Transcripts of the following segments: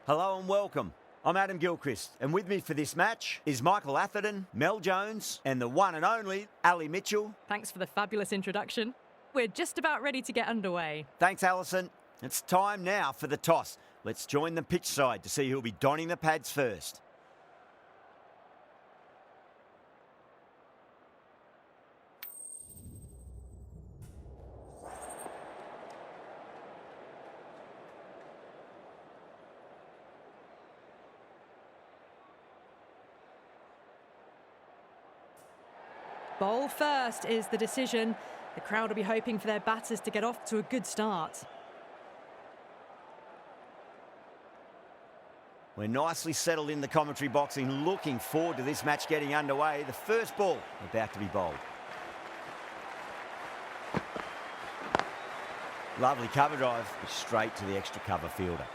Hello and welcome. I'm Adam Gilchrist, and with me for this match is Michael Atherton, Mel Jones, and the one and only Ali Mitchell. Thanks for the fabulous introduction. We're just about ready to get underway. Thanks, Alison. It's time now for the toss. Let's join the pitch side to see who'll be donning the pads first. Bowl first is the decision. The crowd will be hoping for their batters to get off to a good start. We're nicely settled in the commentary box and looking forward to this match getting underway. The first ball about to be bowled. Lovely cover drive, straight to the extra cover fielder.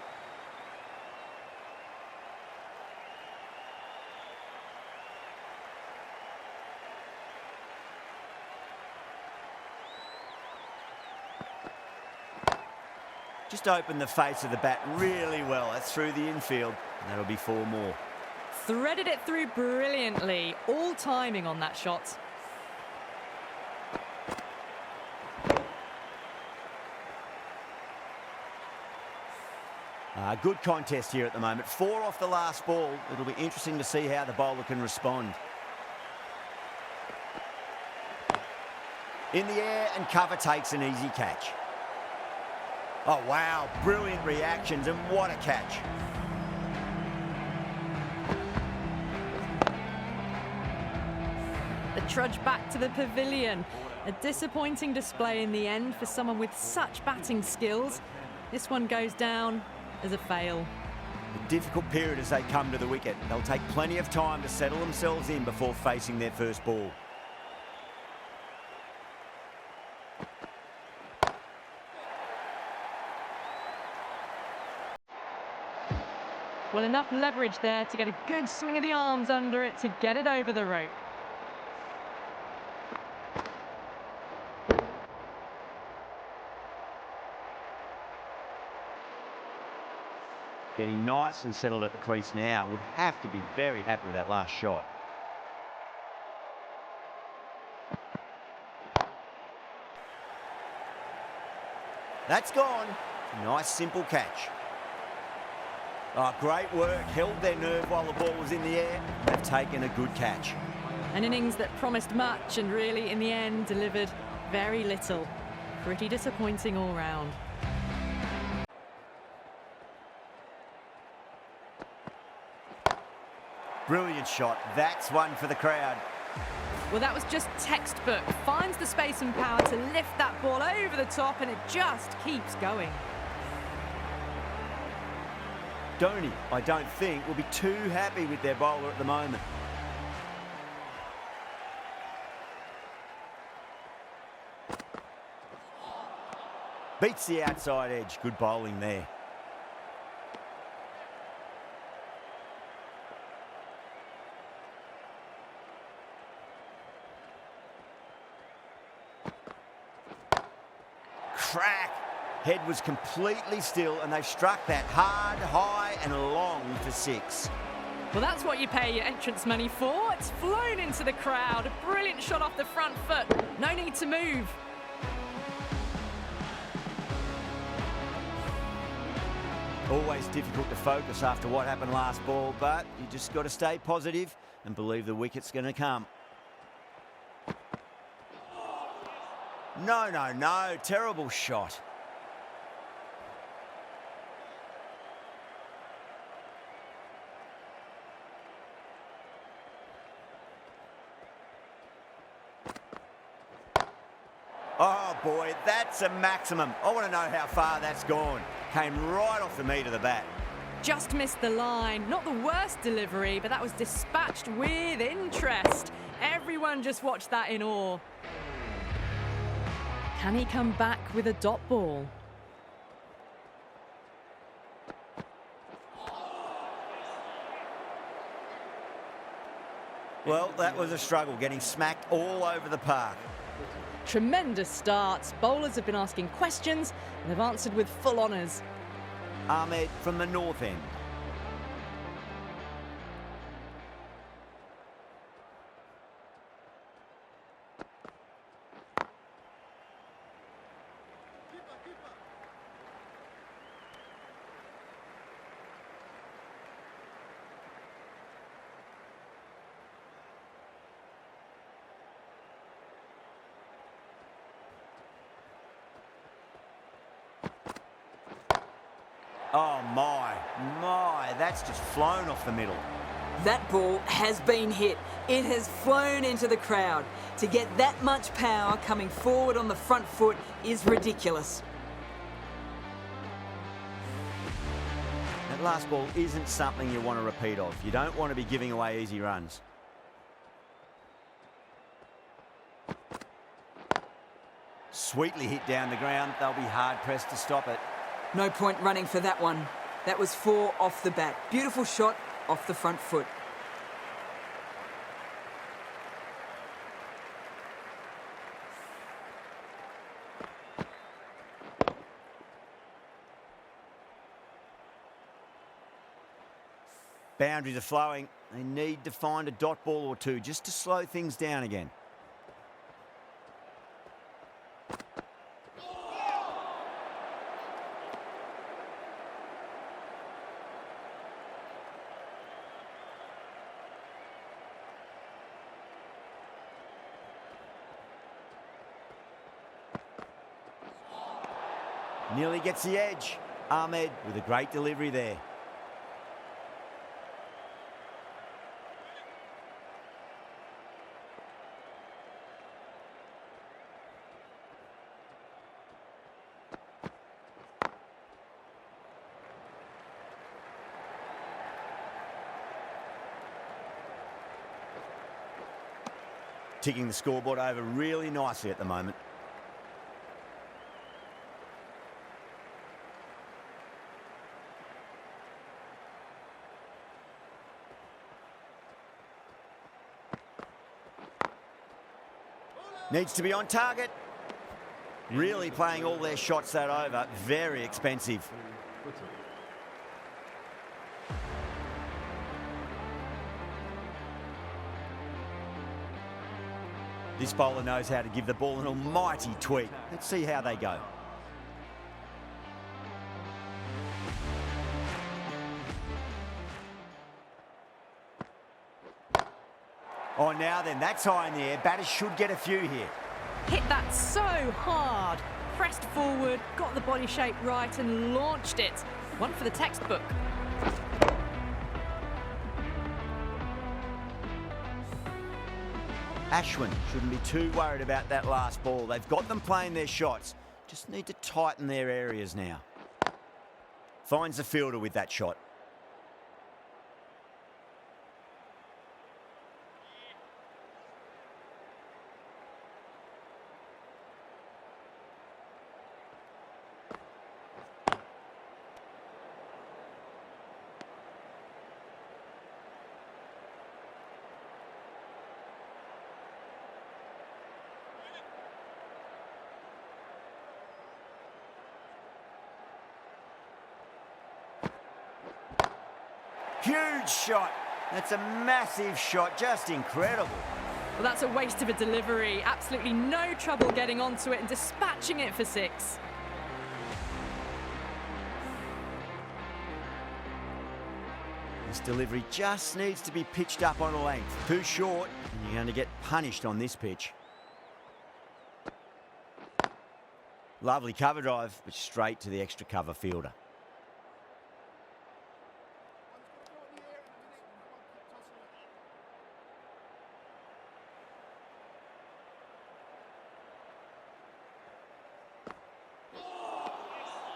Just opened the face of the bat really well. That's through the infield. That'll be 4 more. Threaded it through brilliantly. All timing on that shot. Good contest here at the moment. 4 off the last ball. It'll be interesting to see how the bowler can respond. In the air, and cover takes an easy catch. Oh, wow, brilliant reactions, and what a catch. The trudge back to the pavilion. A disappointing display in the end for someone with such batting skills. This one goes down as a fail. A difficult period as they come to the wicket. They'll take plenty of time to settle themselves in before facing their first ball. Well, enough leverage there to get a good swing of the arms under it to get it over the rope. Getting nice and settled at the crease now. Would have to be very happy with that last shot. That's gone. Nice simple catch. Oh, great work. Held their nerve while the ball was in the air. They've taken a good catch. An innings that promised much and really, in the end, delivered very little. Pretty disappointing all round. Brilliant shot. That's one for the crowd. Well, that was just textbook. Finds the space and power to lift that ball over the top, and it just keeps going. Dhoni, I don't think, will be too happy with their bowler at the moment. Beats the outside edge. Good bowling there. Crack. Head was completely still, and they've struck that hard, high and long for 6. Well, that's what you pay your entrance money for. It's flown into the crowd. A brilliant shot off the front foot. No need to move. Always difficult to focus after what happened last ball, but you just got to stay positive and believe the wicket's going to come. No. Terrible shot. Oh, boy, that's a maximum. I want to know how far that's gone. Came right off the meat of the bat. Just missed the line. Not the worst delivery, but that was dispatched with interest. Everyone just watched that in awe. Can he come back with a dot ball? Well, that was a struggle, getting smacked all over the park. Tremendous starts. Bowlers have been asking questions and they've answered with full honours. Ahmed from the north end. Oh, my, that's just flown off the middle. That ball has been hit. It has flown into the crowd. To get that much power coming forward on the front foot is ridiculous. That last ball isn't something you want to repeat of. You don't want to be giving away easy runs. Sweetly hit down the ground. They'll be hard-pressed to stop it. No point running for that one. That was 4 off the bat. Beautiful shot off the front foot. Boundaries are flowing. They need to find a dot ball or two just to slow things down again. Nearly gets the edge. Ahmed with a great delivery there. Ticking the scoreboard over really nicely at the moment. Needs to be on target. Really playing all their shots that over. Very expensive. This bowler knows how to give the ball an almighty tweak. Let's see how they go. Oh, now then, that's high in the air. Batters should get a few here. Hit that so hard. Pressed forward, got the body shape right and launched it. One for the textbook. Ashwin shouldn't be too worried about that last ball. They've got them playing their shots. Just need to tighten their areas now. Finds the fielder with that shot. Huge shot. That's a massive shot. Just incredible. Well, that's a waste of a delivery. Absolutely no trouble getting onto it and dispatching it for 6. This delivery just needs to be pitched up on a length. Too short, and you're going to get punished on this pitch. Lovely cover drive, but straight to the extra cover fielder.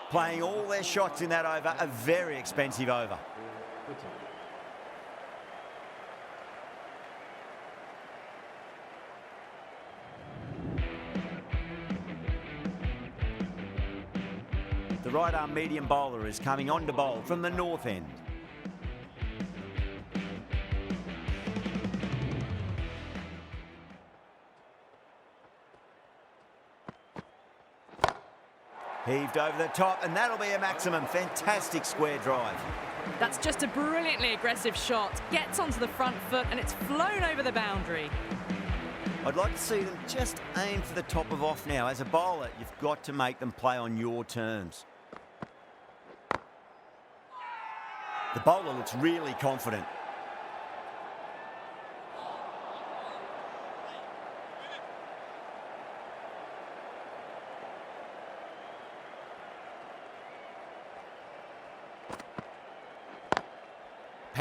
Playing all their shots in that over, a very expensive over. The right-arm medium bowler is coming on to bowl from the north end. Heaved over the top, and that'll be a maximum. Fantastic square drive. That's just a brilliantly aggressive shot. Gets onto the front foot and it's flown over the boundary. I'd like to see them just aim for the top of off now. As a bowler, you've got to make them play on your terms. The bowler looks really confident.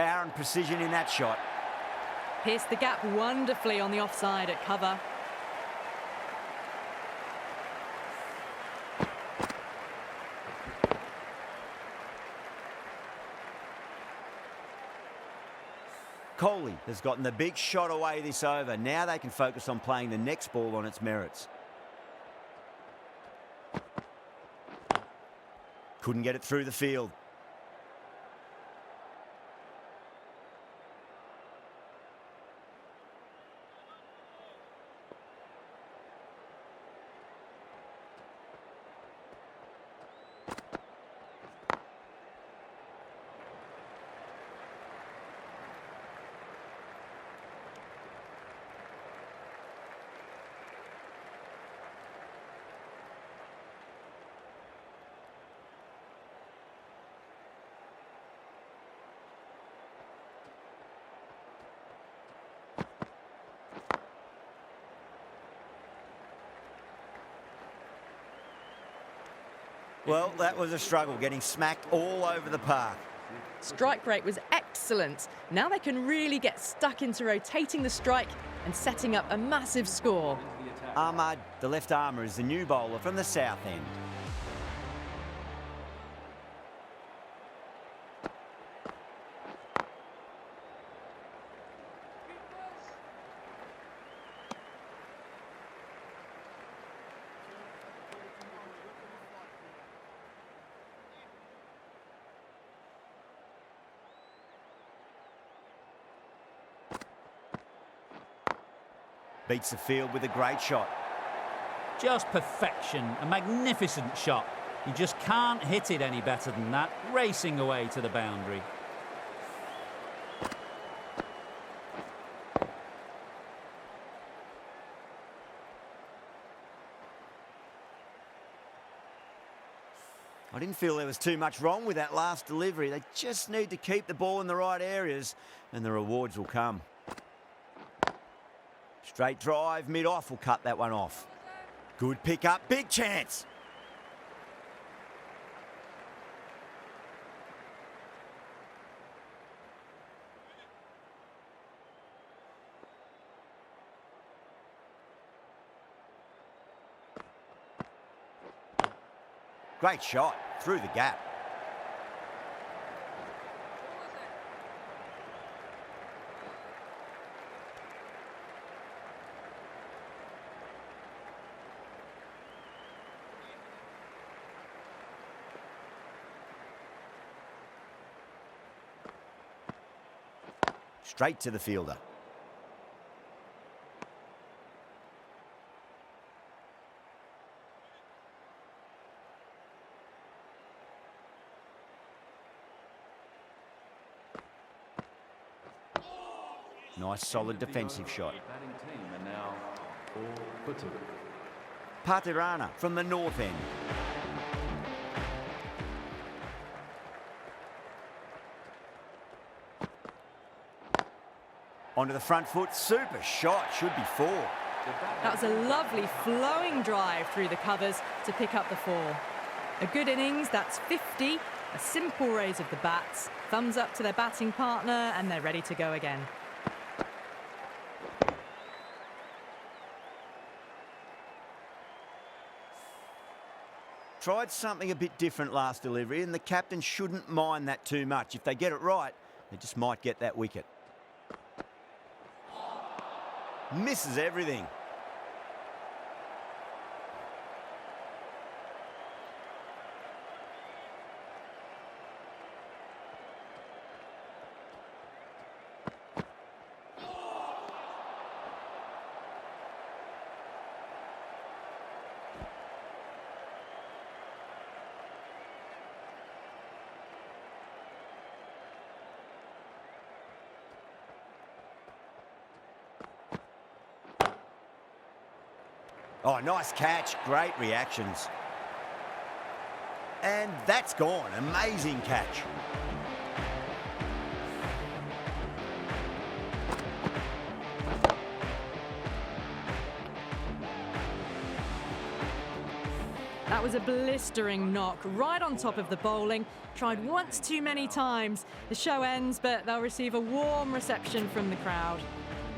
power and precision in that shot. Pierced the gap wonderfully on the offside at cover. Kohli has gotten the big shot away this over. Now they can focus on playing the next ball on its merits. Couldn't get it through the field. Well, that was a struggle, getting smacked all over the park. Strike rate was excellent. Now they can really get stuck into rotating the strike and setting up a massive score. Ahmad, the left armour, is the new bowler from the south end. Beats the field with a great shot. Just perfection, a magnificent shot. You just can't hit it any better than that, racing away to the boundary. I didn't feel there was too much wrong with that last delivery. They just need to keep the ball in the right areas and the rewards will come. Straight drive, mid-off will cut that one off. Good pick up, big chance. Great shot, through the gap. Straight to the fielder. Nice solid defensive shot. Patirana from the north end. Onto the front foot, super shot, should be 4. That was a lovely flowing drive through the covers to pick up the 4. A good innings, that's 50, a simple raise of the bats, thumbs up to their batting partner and they're ready to go again. Tried something a bit different last delivery and the captain shouldn't mind that too much. If they get it right, they just might get that wicket. Misses everything. Oh, nice catch. Great reactions. And that's gone. Amazing catch. That That was a blistering knock right on top of the bowling. Tried once too many times. The show ends, but they'll receive a warm reception from the crowd.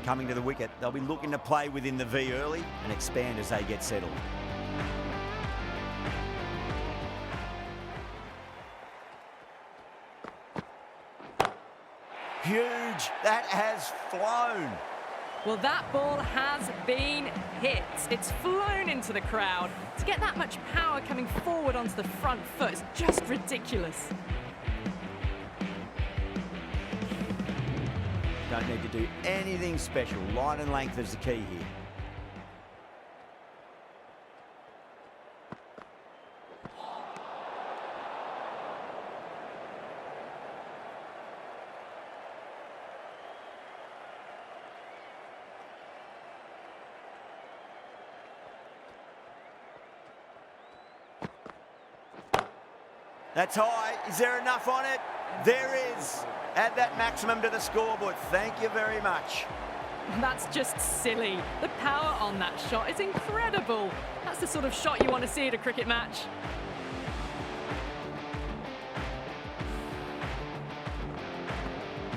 Coming to the wicket, they'll be looking to play within the V early and expand as they get settled. Huge! That has flown! Well, that ball has been hit. It's flown into the crowd. To get that much power coming forward onto the front foot is just ridiculous. Don't need to do anything special. Line and length is the key here. That's high. Is there enough on it? There is. Add that maximum to the scoreboard. Thank you very much. That's just silly. The power on that shot is incredible. That's the sort of shot you want to see at a cricket match.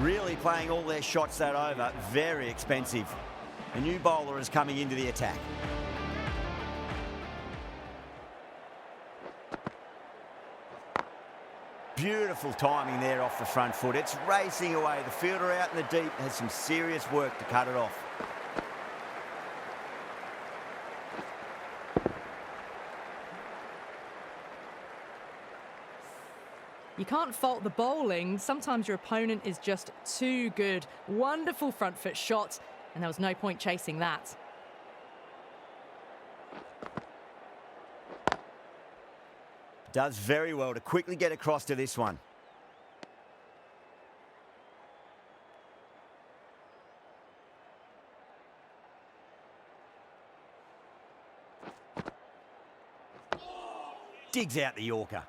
Really playing all their shots that over. Very expensive. A new bowler is coming into the attack. Beautiful timing there off the front foot. It's racing away. The fielder out in the deep has some serious work to cut it off. You can't fault the bowling. Sometimes your opponent is just too good. Wonderful front foot shot, and there was no point chasing that. Does very well to quickly get across to this one. Digs out the Yorker.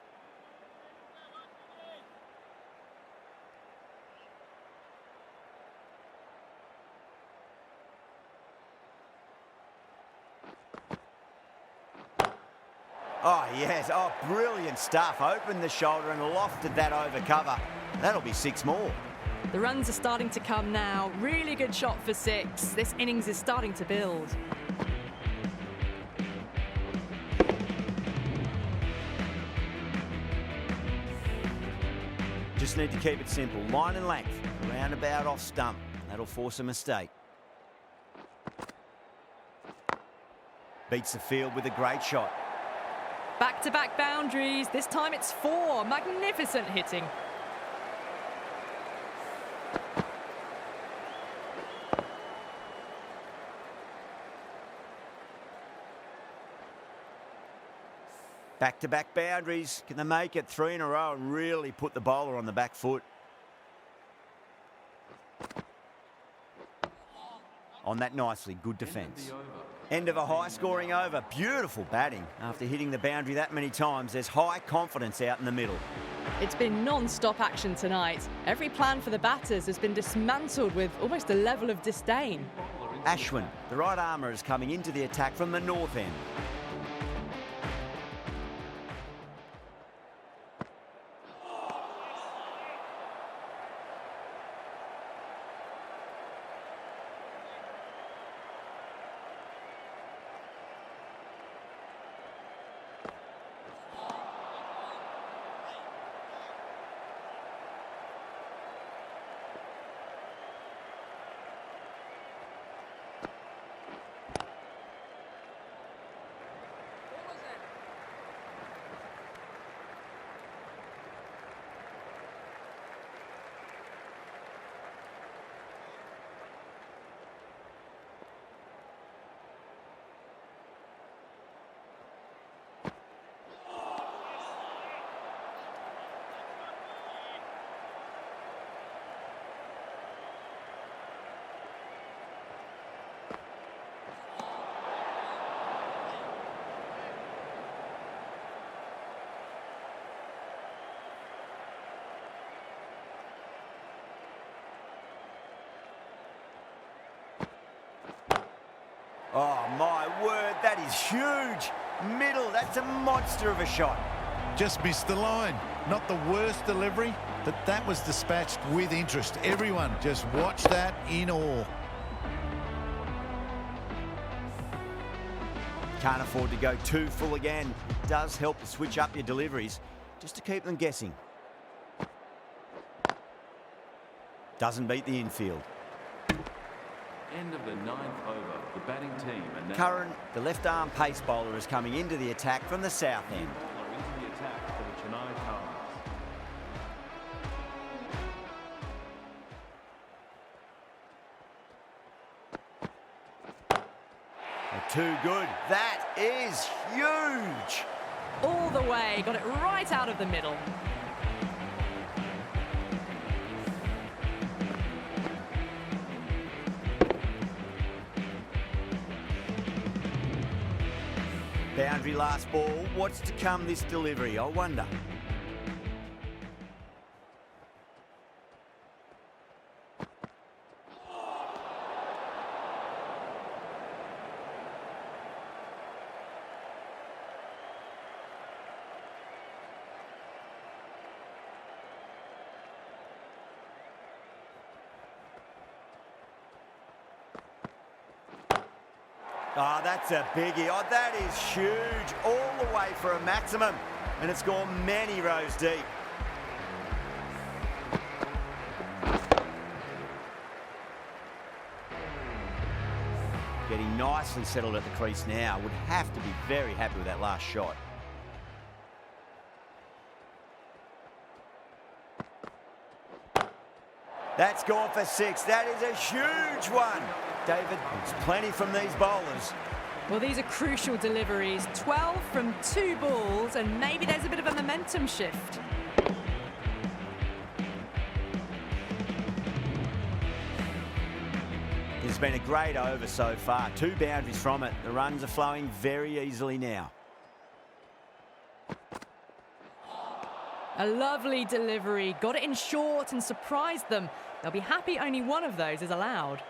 Oh, yes. Oh, brilliant stuff. Opened the shoulder and lofted that over cover. That'll be 6 more. The runs are starting to come now. Really good shot for 6. This innings is starting to build. Just need to keep it simple. Line and length. Roundabout off stump. That'll force a mistake. Beats the field with a great shot. Back-to-back boundaries. This time it's 4. Magnificent hitting. Back-to-back boundaries. Can they make it 3 in a row and really put the bowler on the back foot? On that nicely. Good defence. End of a high-scoring over. Beautiful batting. After hitting the boundary that many times, there's high confidence out in the middle. It's been non-stop action tonight. Every plan for the batters has been dismantled with almost a level of disdain. Ashwin, the right armour, is coming into the attack from the north end. Oh, my word, that is huge. Middle, that's a monster of a shot. Just missed the line. Not the worst delivery, but that was dispatched with interest. Everyone just watch that in awe. Can't afford to go too full again. It does help to switch up your deliveries, just to keep them guessing. Doesn't beat the infield. End of the 9th over. The batting team and now Curran, the left-arm pace bowler, is coming into the attack from the south end. bowler into the attack for the Chennai Cars. Too good. That is huge. All the way, got it right out of the middle. Boundary last ball. What's to come this delivery, I wonder? Oh, that's a biggie. Oh, that is huge. All the way for a maximum. And it's gone many rows deep. Getting nicely settled at the crease now. Would have to be very happy with that last shot. That's gone for 6. That is a huge one. David, it's plenty from these bowlers. Well, these are crucial deliveries. 12 from 2 balls, and maybe there's a bit of a momentum shift. It's been a great over so far. 2 boundaries from it. The runs are flowing very easily now. A lovely delivery. Got it in short and surprised them. They'll be happy only one of those is allowed.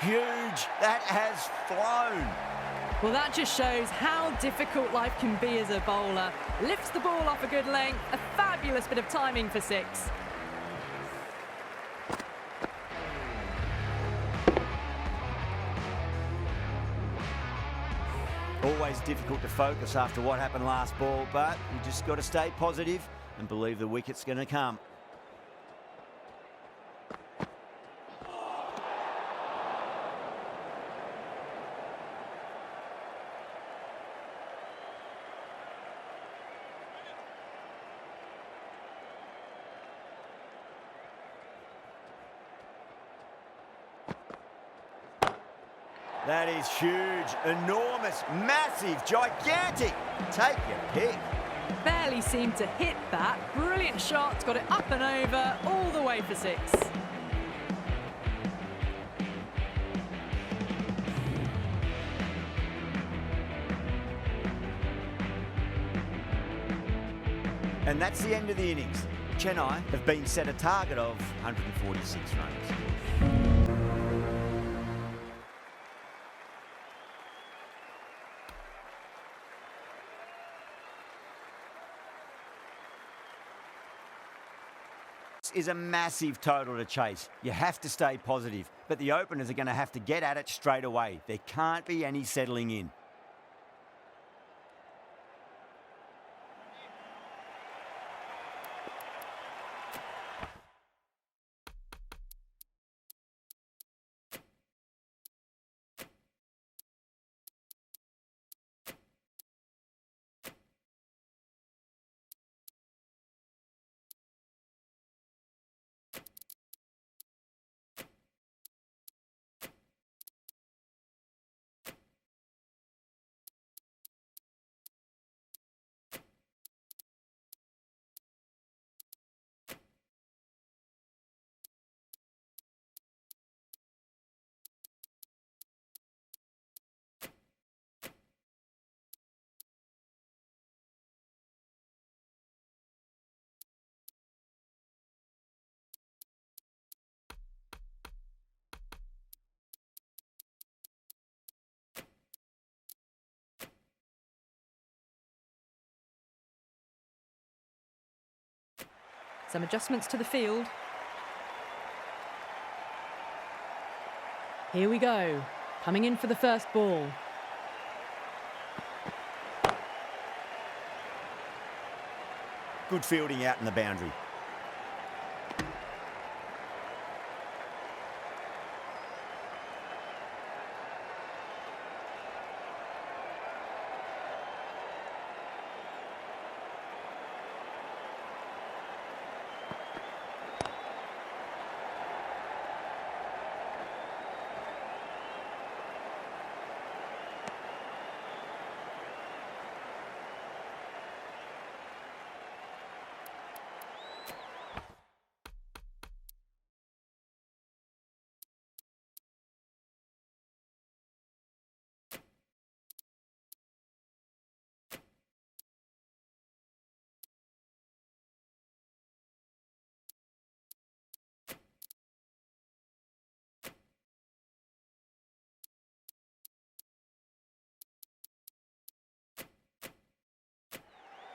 Huge. That has flown. Well, that just shows how difficult life can be as a bowler. Lifts the ball off a good length. A fabulous bit of timing for 6. Always difficult to focus after what happened last ball, but you just got to stay positive and believe the wicket's going to come. That is huge, enormous, massive, gigantic. Take your pick. Barely seemed to hit that. Brilliant shot, got it up and over, all the way for 6. And that's the end of the innings. Chennai have been set a target of 146 runs. Is a massive total to chase. You have to stay positive, but the openers are going to have to get at it straight away. There can't be any settling in. Some adjustments to the field. Here we go. Coming in for the first ball. Good fielding out in the boundary.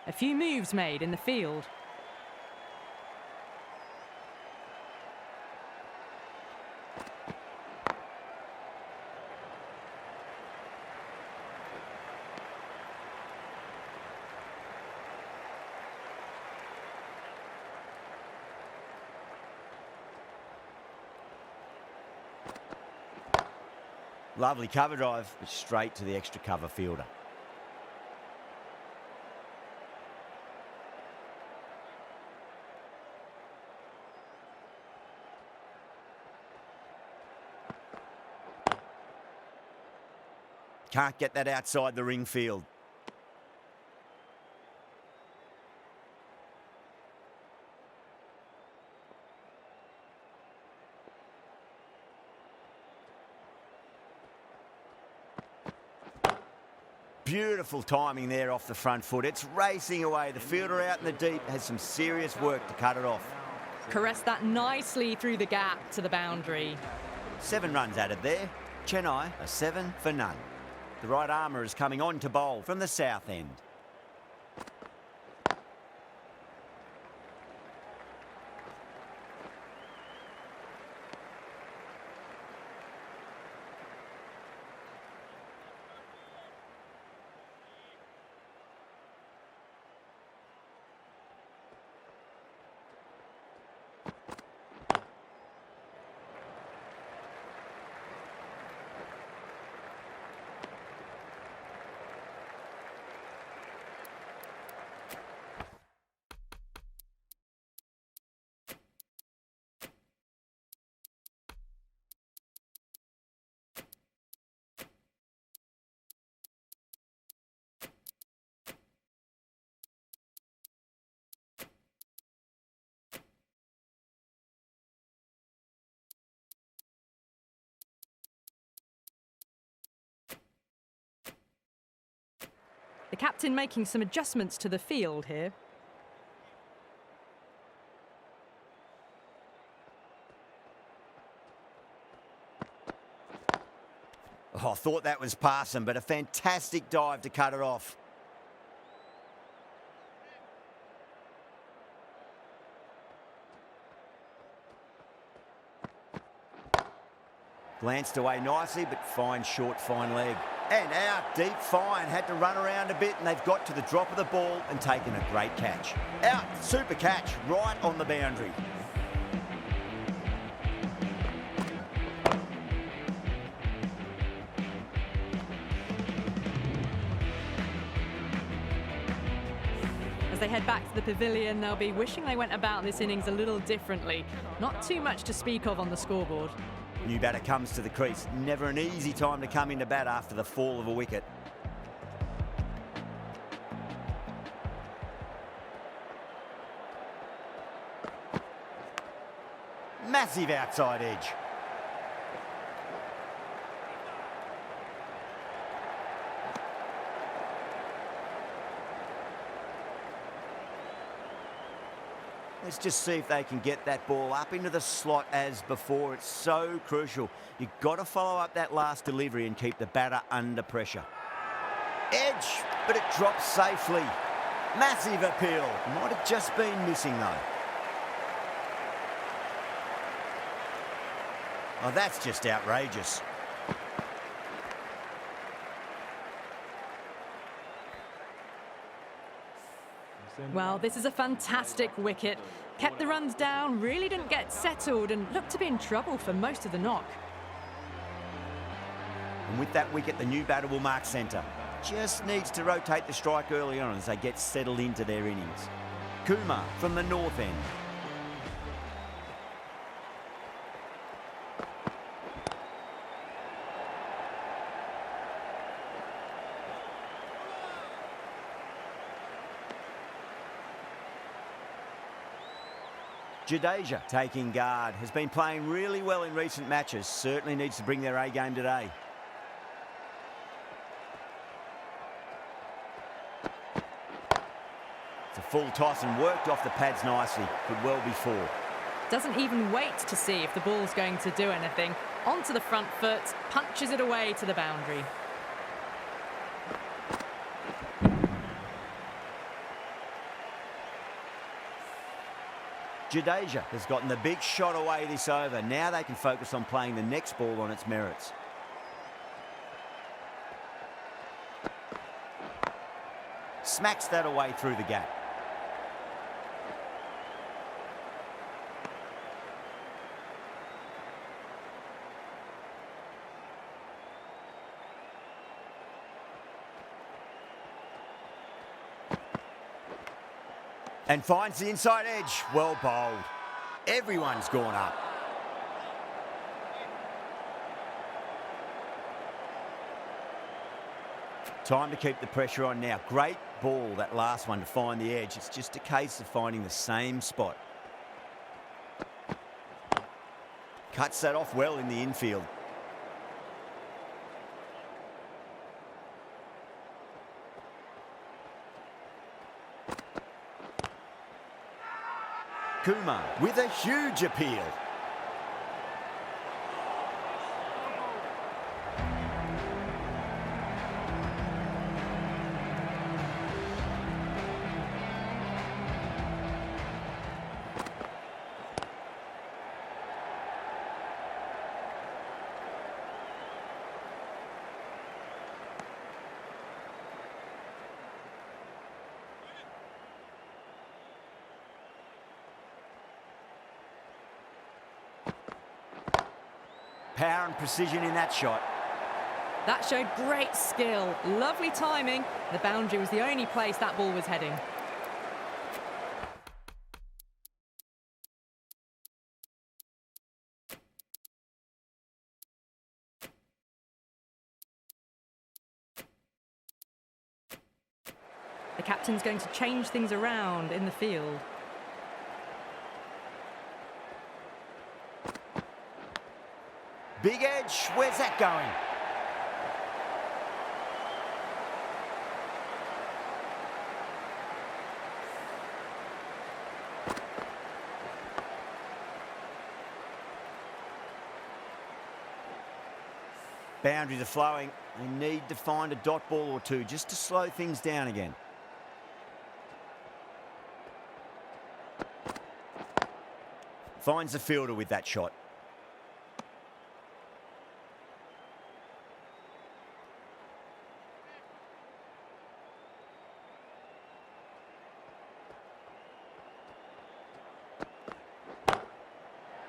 A few moves made in the field. Lovely cover drive, but straight to the extra cover fielder. Can't get that outside the ring field. Beautiful timing there off the front foot. It's racing away. The fielder out in the deep has some serious work to cut it off. Caressed that nicely through the gap to the boundary. 7 runs added there. Chennai are 7 for none. The right armour is coming on to bowl from the south end. The captain making some adjustments to the field here. Oh, I thought that was passing, but a fantastic dive to cut it off. Glanced away nicely, but fine short, fine leg. And out, deep fine, had to run around a bit, and they've got to the drop of the ball and taken a great catch. Out, super catch, right on the boundary. As they head back to the pavilion, they'll be wishing they went about this innings a little differently. Not too much to speak of on the scoreboard. New batter comes to the crease. Never an easy time to come into bat after the fall of a wicket. Massive outside edge. Let's just see if they can get that ball up into the slot as before. It's so crucial. You've got to follow up that last delivery and keep the batter under pressure. Edge, but it drops safely. Massive appeal. Might have just been missing though. Oh, that's just outrageous. Well, this is a fantastic wicket. Kept the runs down, really didn't get settled and looked to be in trouble for most of the knock. And with that wicket, the new batter will mark centre. Just needs to rotate the strike early on as they get settled into their innings. Kumar from the north end. Jadeja taking guard, has been playing really well in recent matches, certainly needs to bring their A game today. It's a full toss and worked off the pads nicely, could well be four. Doesn't even wait to see if the ball's going to do anything. Onto the front foot, punches it away to the boundary. Jadeja has gotten the big shot away this over. Now they can focus on playing the next ball on its merits. Smacks that away through the gap. And finds the inside edge. Well bowled. Everyone's gone up. Time to keep the pressure on now. Great ball, that last one, to find the edge. It's just a case of finding the same spot. Cuts that off well in the infield. Kumar with a huge appeal. Power and precision in that shot. That showed great skill, lovely timing. The boundary was the only place that ball was heading. The captain's going to change things around in the field. Big edge, where's that going? Boundaries are flowing. They need to find a dot ball or two just to slow things down again. Finds the fielder with that shot.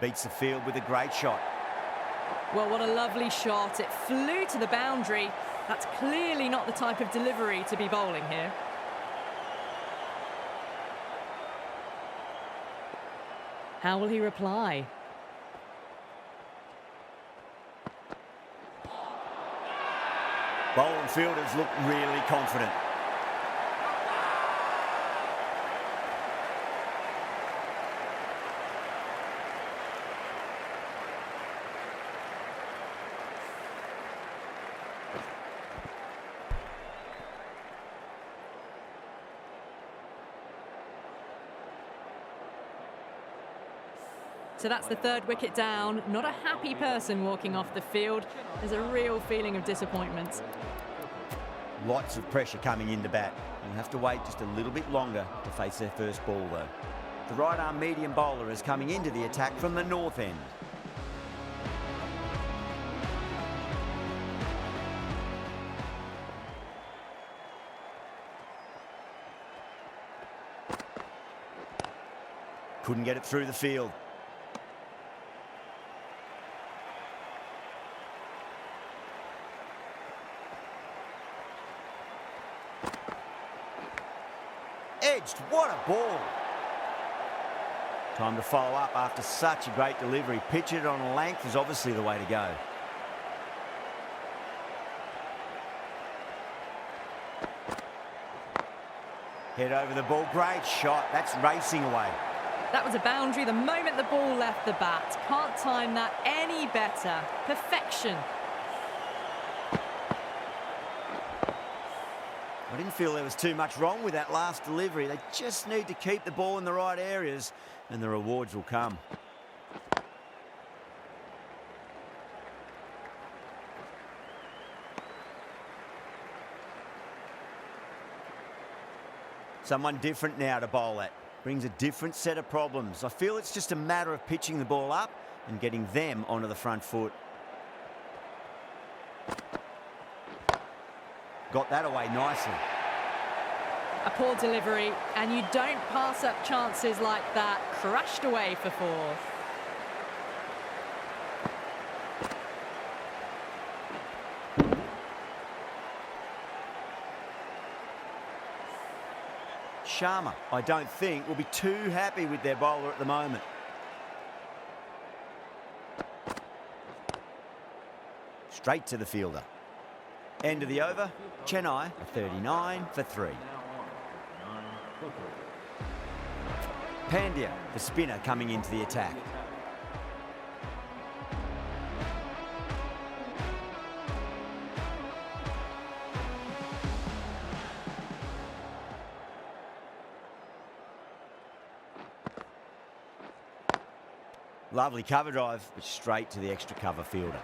Beats the field with a great shot. Well, what a lovely shot. It flew to the boundary. That's clearly not the type of delivery to be bowling here. How will he reply? Bowling fielders look really confident. So that's the third wicket down. Not a happy person walking off the field. There's a real feeling of disappointment. Lots of pressure coming in to bat. You'll have to wait just a little bit longer to face their first ball, though. The right-arm medium bowler is coming into the attack from the north end. Couldn't get it through the field. Edged, what a ball. Time to follow up after such a great delivery. Pitch it on a length is obviously the way to go. Head over the ball, great shot. That's racing away. That was a boundary the moment the ball left the bat. Can't time that any better. Perfection. I didn't feel there was too much wrong with that last delivery. They just need to keep the ball in the right areas and the rewards will come. Someone different now to bowl at. Brings a different set of problems. I feel it's just a matter of pitching the ball up and getting them onto the front foot. Got that away nicely. A poor delivery, and you don't pass up chances like that. Crashed away for 4. Sharma, I don't think, will be too happy with their bowler at the moment. Straight to the fielder. End of the over. Chennai, a 39 for 3. Pandya, the spinner, coming into the attack. Lovely cover drive, but straight to the extra cover fielder.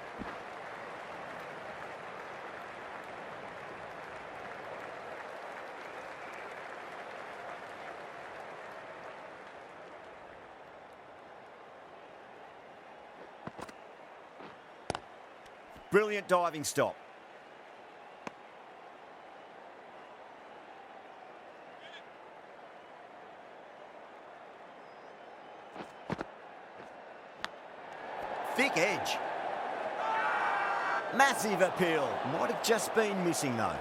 Brilliant diving stop. Thick edge. Massive appeal. Might have just been missing though.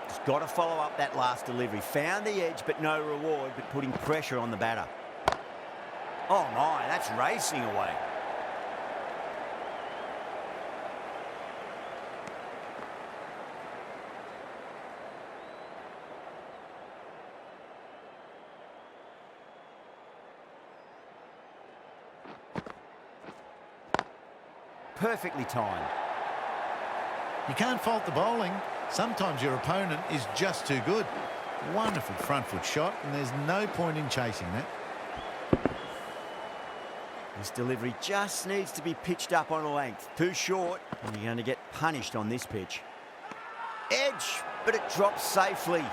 Just got to follow up that last delivery. Found the edge but no reward, but putting pressure on the batter. Oh my, that's racing away. Perfectly timed. You can't fault the bowling. Sometimes your opponent is just too good. Wonderful front foot shot, and there's no point in chasing that. This delivery just needs to be pitched up on a length. Too short, and you're going to get punished on this pitch. Edge, but it drops safely.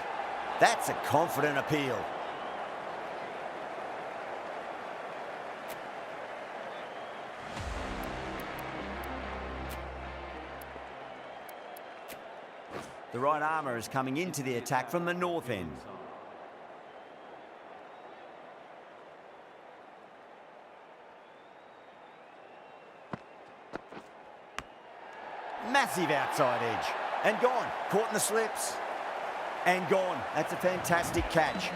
That's a confident appeal. The right armour is coming into the attack from the north end. Massive outside edge. And gone. Caught in the slips. And gone. That's a fantastic catch.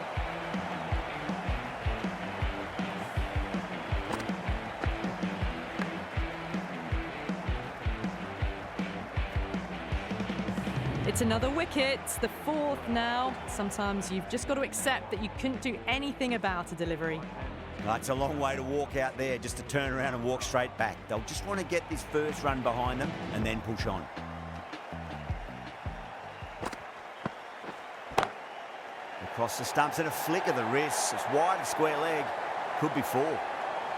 It's another wicket, the 4th now. Sometimes you've just got to accept that you couldn't do anything about a delivery. That's a long way to walk out there, just to turn around and walk straight back. They'll just want to get this first run behind them and then push on. Across the stumps and a flick of the wrist. It's wide of square leg. Could be 4.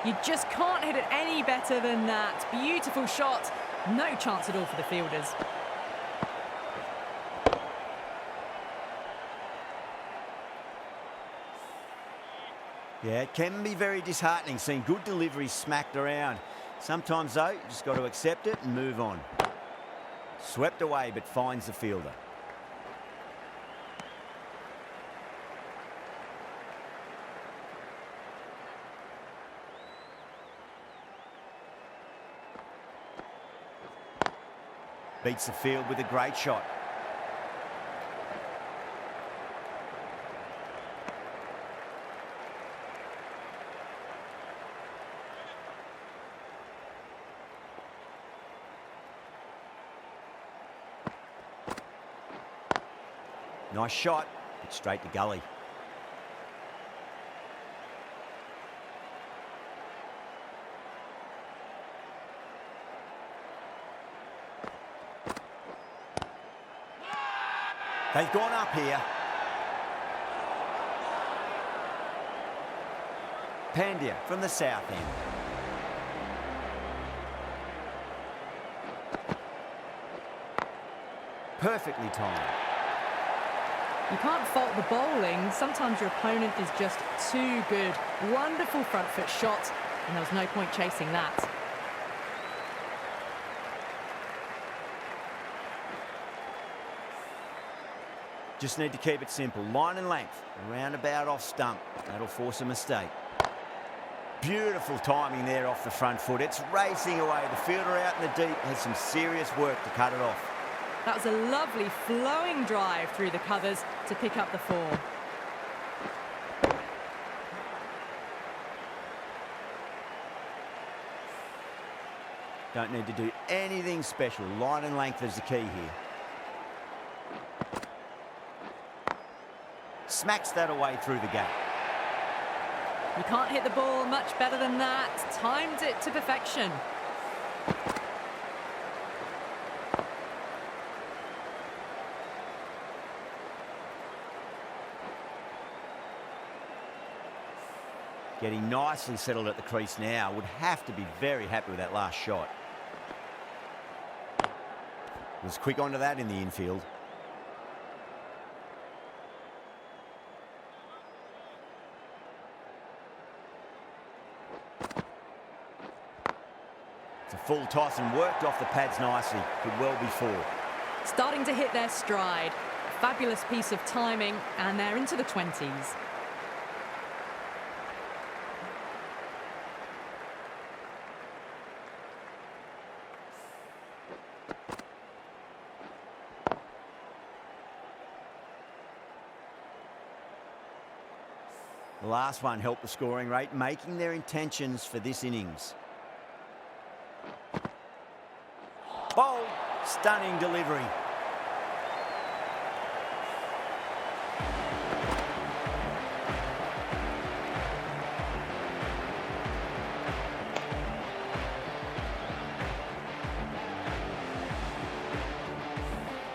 You just can't hit it any better than that. Beautiful shot. No chance at all for the fielders. Yeah, it can be very disheartening seeing good deliveries smacked around. Sometimes, though, you just got to accept it and move on. Swept away, but finds the fielder. Beats the field with a great shot. Nice shot, but straight to gully. They've gone up here. Pandya from the south end. Perfectly timed. You can't fault the bowling. Sometimes your opponent is just too good. Wonderful front foot shot, and there was no point chasing that. Just need to keep it simple. Line and length, roundabout off stump. That'll force a mistake. Beautiful timing there off the front foot. It's racing away. The fielder out in the deep has some serious work to cut it off. That was a lovely flowing drive through the covers to pick up the 4. Don't need to do anything special. Line and length is the key here. Smacks that away through the gap. You can't hit the ball much better than that. Timed it to perfection. Getting nicely settled at the crease now. Would have to be very happy with that last shot. Was quick onto that in the infield. It's a full toss and worked off the pads nicely. Could well be 4. Starting to hit their stride. Fabulous piece of timing, and they're into the 20s. The last one helped the scoring rate, making their intentions for this innings. Bold, stunning delivery.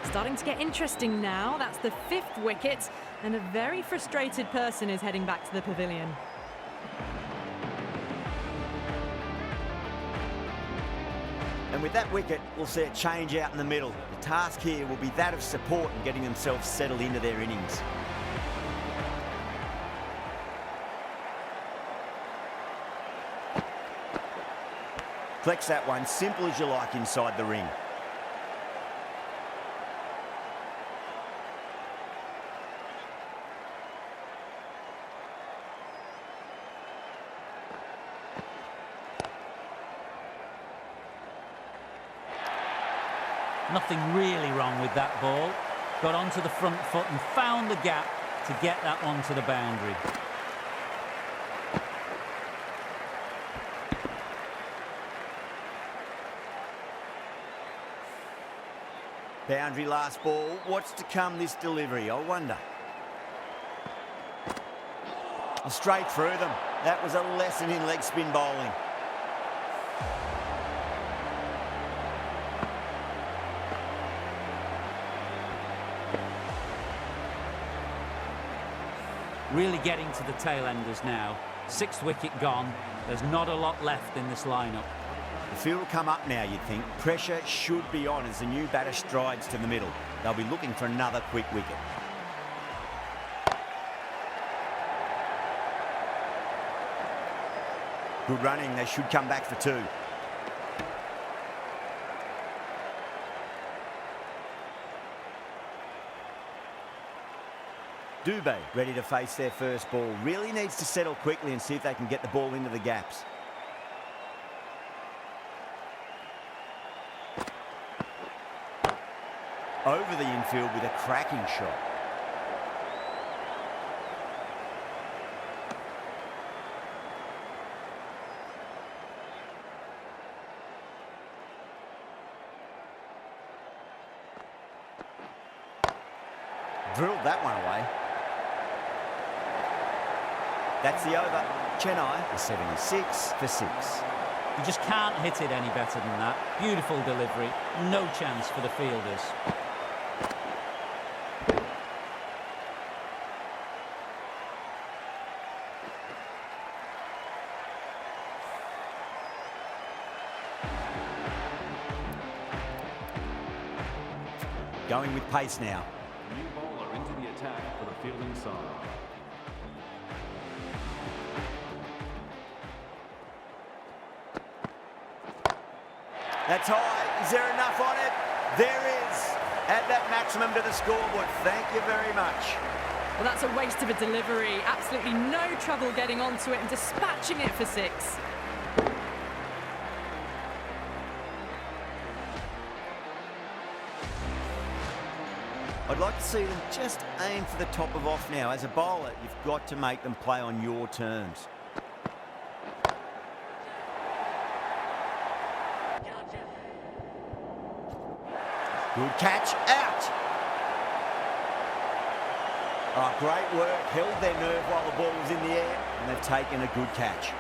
Starting to get interesting now. That's the 5th wicket, and a very frustrated person is heading back to the pavilion. And with that wicket, we'll see a change out in the middle. The task here will be that of support and getting themselves settled into their innings. Flex that one, simple as you like inside the ring. Nothing really wrong with that ball. Got onto the front foot and found the gap to get that one to the boundary. Boundary last ball. What's to come this delivery, I wonder. Straight through them. That was a lesson in leg spin bowling. Really getting to the tail enders now. 6th wicket gone. There's not a lot left in this lineup. The field will come up now, you'd think. Pressure should be on as the new batter strides to the middle. They'll be looking for another quick wicket. Good running. They should come back for 2. Dubé ready to face their first ball. Really needs to settle quickly and see if they can get the ball into the gaps. over the infield with a cracking shot. Drilled that one away. That's the over. Chennai is 76 for 6. You just can't hit it any better than that. Beautiful delivery. No chance for the fielders. Going with pace now. New bowler into the attack for the fielding side. That's high. Is there enough on it? There is. Add that maximum to the scoreboard. Thank you very much. Well, that's a waste of a delivery. Absolutely no trouble getting onto it and dispatching it for 6. I'd like to see them just aim for the top of off now. As a bowler, you've got to make them play on your terms. Good catch, out. Oh, great work. Held their nerve while the ball was in the air, and they've taken a good catch.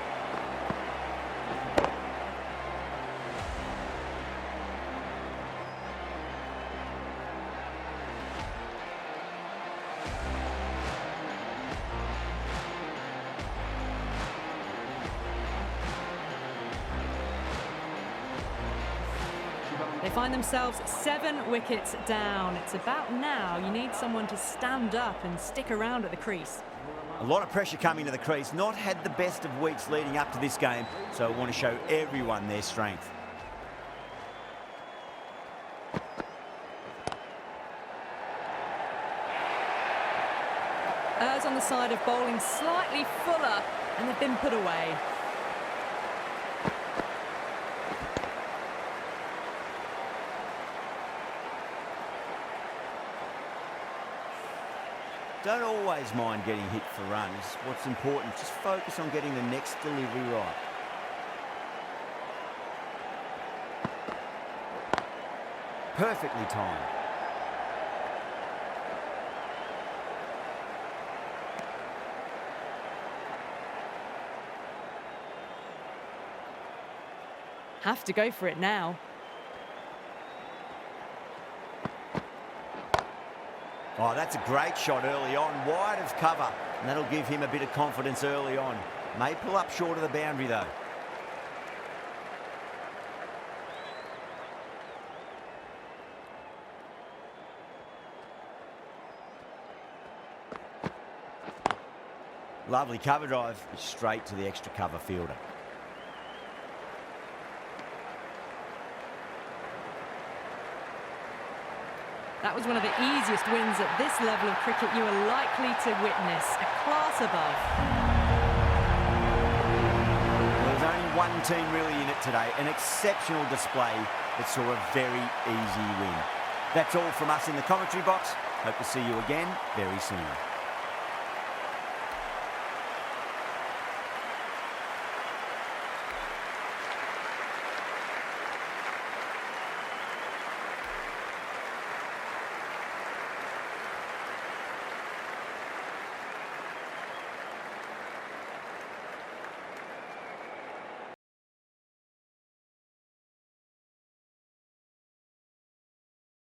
They find themselves 7 wickets down. It's about now you need someone to stand up and stick around at the crease. A lot of pressure coming to the crease. Not had the best of weeks leading up to this game, so I want to show everyone their strength. Errs on the side of bowling slightly fuller, and they've been put away. Don't always mind getting hit for runs. What's important, just focus on getting the next delivery right. Perfectly timed. Have to go for it now. Oh, that's a great shot early on, wide of cover, and that'll give him a bit of confidence early on. May pull up short of the boundary, though. Lovely cover drive, straight to the extra cover fielder. That was one of the easiest wins at this level of cricket you are likely to witness. A class above. Well, there's only one team really in it today. An exceptional display that saw a very easy win. That's all from us in the commentary box. Hope to see you again very soon.